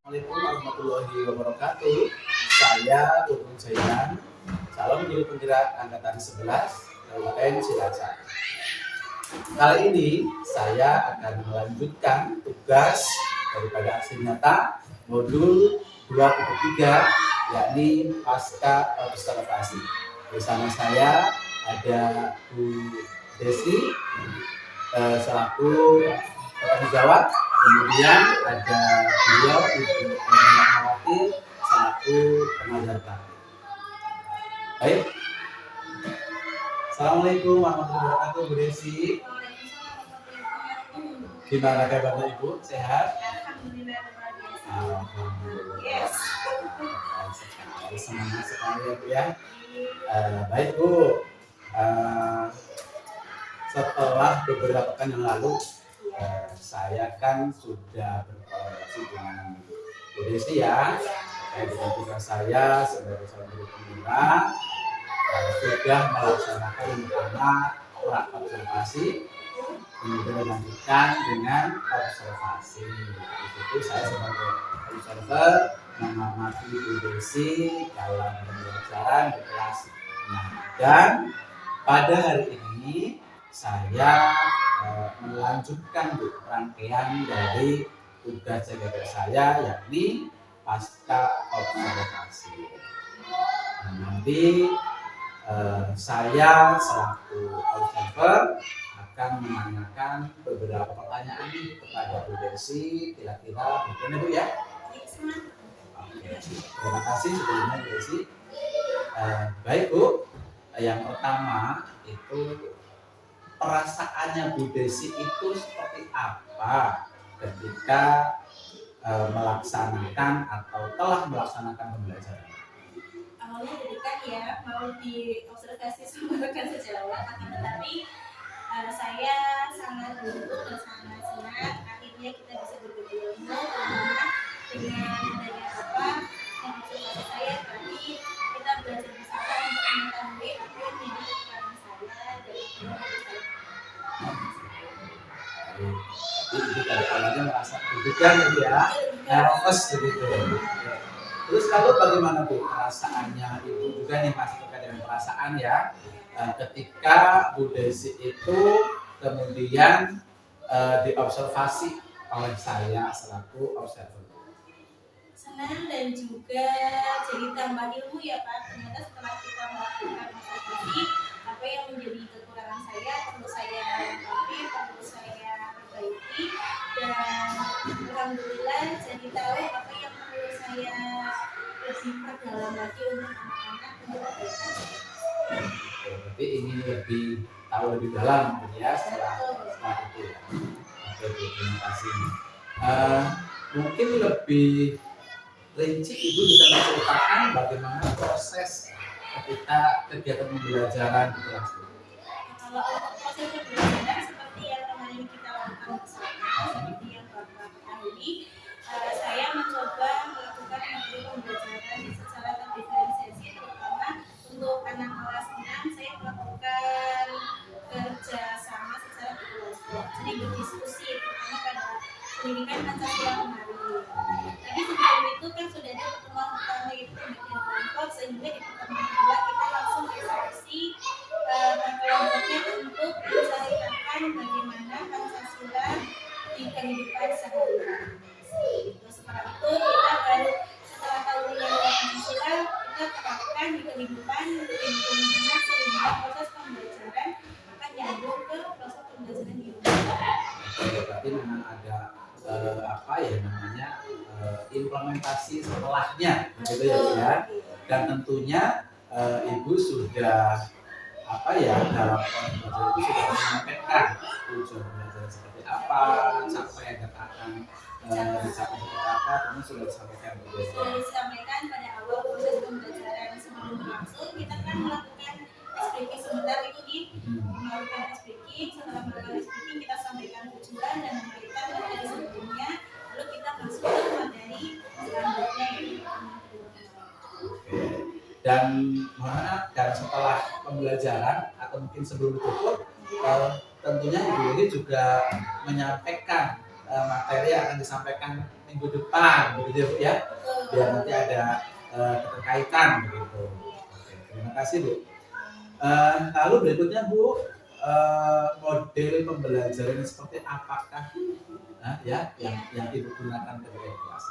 Assalamualaikum warahmatullahi wabarakatuh. Saya Tutun Jainan, calon guru penggerak angkatan 11 Kabupaten Cilacap. Kali ini saya akan melanjutkan tugas daripada aksi nyata modul 23, yakni pasca observasi. Bersama saya ada Bu Desi selaku petani jawab, kemudian ada beliau Ibu Ermawati selaku pengajar praktik. Baik. Assalamualaikum warahmatullahi wabarakatuh, Bu Desi. Gimana kabarnya Ibu? Sehat? Alhamdulillah. Yes. Semangat sekali ya Bu ya. Baik Bu. Setelah beberapa pekan yang lalu saya kan sudah berkolaborasi dengan Bu Desi ya, dengan tugas saya sebagai calon guru penggerak sudah melaksanakan rencana pra observasi, kemudian dilanjutkan dengan observasi. Di situ saya sebagai observer mengamati Bu Desi dalam pembelajaran di kelas 6. Dan pada hari ini saya melanjutkan rangkaian dari tugas CPP saya, yakni pasca observasi. Nanti saya selaku observer akan menanyakan beberapa pertanyaan kepada Bu Desi, kira-kira bagaimana Bu ya? Oke, terima kasih sebelumnya Bu Desi. Baik Bu, yang pertama itu perasaannya Bu Desi itu seperti apa ketika melaksanakan atau telah melaksanakan pembelajaran? Awalnya deg-degan ya, mau diobservasi sama rekan sejawat, tetapi saya sangat beruntung dan sangat senang akhirnya kita bisa berbagi ilmu dengan adanya observasi saya. Tadi kita belajar bersama untuk mengetahui apa yang menjadi kekurangan saya dan Ibu dari awalnya merasa deg-degan ya, nervous begitu. Terus kalau bagaimana Bu perasaannya Ibu juga nih, masih terkait dengan perasaan ya, ketika Bu Desi itu kemudian diobservasi oleh saya selaku observer? senang dan juga jadi tambah ilmu ya Pak. Ternyata setelah kita melakukan observasi, apa yang menjadi kekurangan saya perlu saya lengkapi, perlu saya perbaiki, dan alhamdulillah jadi tahu apa yang perlu saya lebih perdalam lagi untuk anak-anak untuk kebaikan. Berarti ini lebih tahu lebih dalam ya setelah itu ya. Oke Bu, terima kasih. Mungkin lebih rinci Ibu bisa menceritakan bagaimana proses ketika kegiatan pembelajaran di kelas itu? Kalau untuk proses pembelajaran seperti yang kemarin kita lakukan bersama, seperti yang Bapak ketahui, saya mencoba melakukan materi pembelajaran secara terdiferensiasi, terutama untuk anak kelas 6 saya melakukan kerja sama secara berkelompok, jadi berdiskusi terutama pada pendidikan Pancasila kemarin. Tapi sebelum itu kan sudah ada pertemuan pertama itu pembagian kelompok, sehingga di pertemuan kedua kita langsung diskusi kelompoknya untuk menceritakan bagaimana Pancasila di kehidupan sehari-hari. Setelah itu kita baru setelah tahu nilai Pancasila kita terapkan di kehidupan anak, sehingga proses pembelajaran akan nyambung ke proses pembelajaran di rumah. Berarti memang ada implementasi setelahnya, begitu ya. Dan tentunya Ibu sudah dalam pembelajaran itu sudah menyampaikan tujuan belajar seperti apa, capaian yang akan dicapai seperti apa, tentu sudah disampaikan. Sudah disampaikan pada awal proses pembelajaran sebelum berlangsung, kita kan melakukan speaking sebentar itu melakukan speaking. Setelah melakukan speaking kita sampaikan tujuan dan memberikan materi sebelumnya, lalu kita masuk ke materi selanjutnya yaitu dan setelah pembelajaran atau mungkin sebelum tutup, tentunya Ibu ini juga menyampaikan materi yang akan disampaikan minggu depan begitu ya Bu ya, Betul. biar nanti ada keterkaitan begitu. Oke, terima kasih Bu. Lalu berikutnya Bu, model pembelajaran seperti apakah ya yang Ibu gunakan ketika di kelas?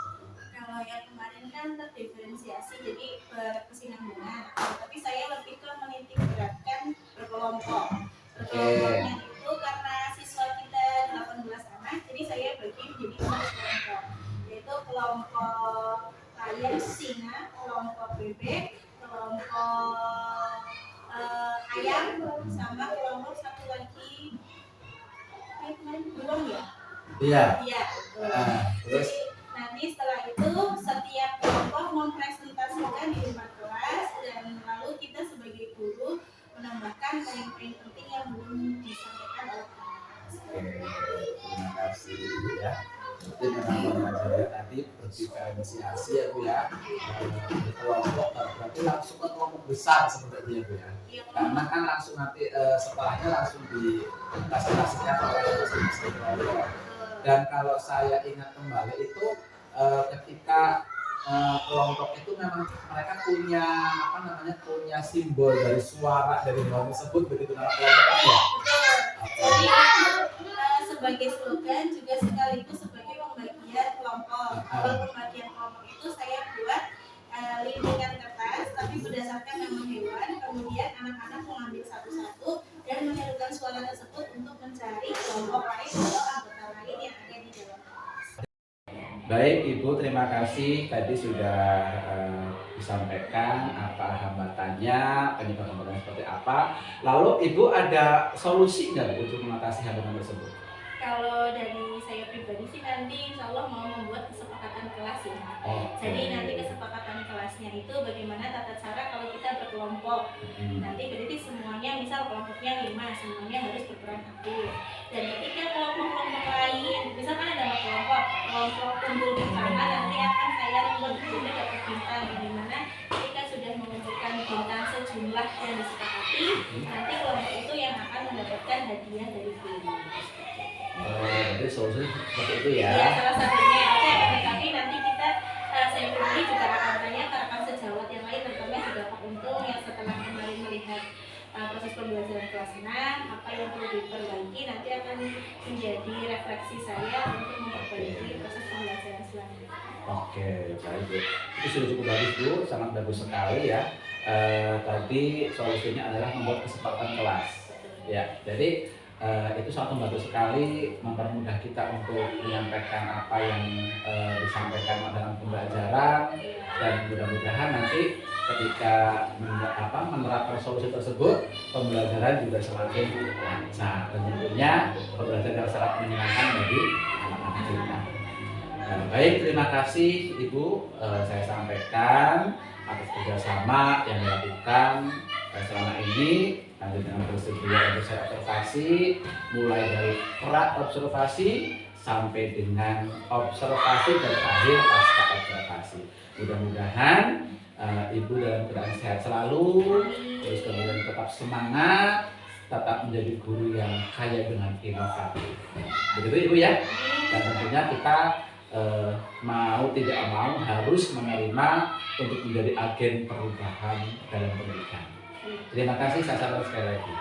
Kalau yang kemarin kan terdiferensiasi jadi berkesinambungan, tapi saya lebih ke menitik beratkan berkelompok. Berkelompoknya itu karena siswa kita 18 anak, jadi saya bagi menjadi 4 kelompok, yaitu kelompok ayam singa, kelompok bebek, kelompok ayam, sama kelompok satu lagi burung ya. Iya. Iya. Terus nanti setelah itu setiap kelompok mempresentasikan di rumah kelas dan lalu kita sebagai guru menambahkan poin-poin penting yang belum disampaikan oleh anak. Oke, terima kasih Bu ya. Jadi memang pembelajaran tadi berdiferensiasi ya Bu ya. Di kelompok berarti langsung ke kelompok besar seperti itu ya Bu ya. Karena kan langsung nanti setelahnya langsung dipresentasikan oleh masing-masing kelompok. Dan kalau saya ingat kembali itu ketika kelompok itu memang mereka punya punya simbol dari suara dari hewan tersebut begitu nama kelompoknya ya. Jadi itu sebagai slogan juga sekaligus sebagai pembagian kelompok. Kalau pembagian kelompok itu saya buat lintingan kertas tapi berdasarkan nama hewan, kemudian anak-anak mengambil satu-satu dan menirukan suara tersebut untuk mencari kelompok lain atau anggota lain yang ada di dalam kelas. Baik Ibu, terima kasih tadi sudah disampaikan apa hambatannya, penyebab hambatannya seperti apa. Lalu Ibu ada solusi nggak Bu untuk mengatasi hambatan tersebut? Kalau dari saya pribadi sih nanti insya Allah mau membuat kesepakatan kelas ya. Jadi nanti kesepakatan kelasnya itu bagaimana tata cara kalau kita berkelompok. Nanti berarti semuanya misal kelompoknya 5, semuanya harus berperan aktif. Dan ketika kelompok-kelompok lain, misalkan ada kelompok kumpul di sana, nanti akan saya membuat juga dapat bintang di mana ketika sudah mengumpulkan bintang sejumlah yang disepakati, nanti kelompok itu yang akan mendapatkan hadiah dari guru. Jadi solusinya seperti itu ya? Ya, salah satunya. Oke, tapi nanti kita saya pribadi juga akan tanya ke rekan sejawat yang lain, terutama juga Pak Untung yang setelah kemarin melihat proses pembelajaran kelas 6, apa yang perlu diperbaiki nanti akan menjadi refleksi saya untuk memperbaiki proses pembelajaran selanjutnya. Oke, baik Bu. Itu sudah cukup bagus Bu, sangat bagus sekali ya. Tadi solusinya adalah membuat kesepakatan kelas. Ya, jadi itu sangat membantu sekali, mempermudah kita untuk menyampaikan apa yang disampaikan dalam pembelajaran, dan mudah-mudahan nanti ketika menerapkan solusi tersebut, pembelajaran juga semakin lancar dan tentunya pembelajaran yang sangat menyenangkan bagi anak-anak kita. Baik, terima kasih Ibu, saya sampaikan atas kerjasama yang dilakukan selama ini. Lanjut dengan bersedia untuk saya observasi, mulai dari pra observasi sampai dengan observasi dan akhir pasca observasi. Mudah-mudahan Ibu dalam keadaan sehat selalu, terus kemudian tetap semangat, tetap menjadi guru yang kaya dengan inovasi. Begitu Ibu ya. Dan tentunya kita mau tidak mau harus menerima untuk menjadi agen perubahan dalam pendidikan. Terima kasih, saya sampaikan sekali lagi.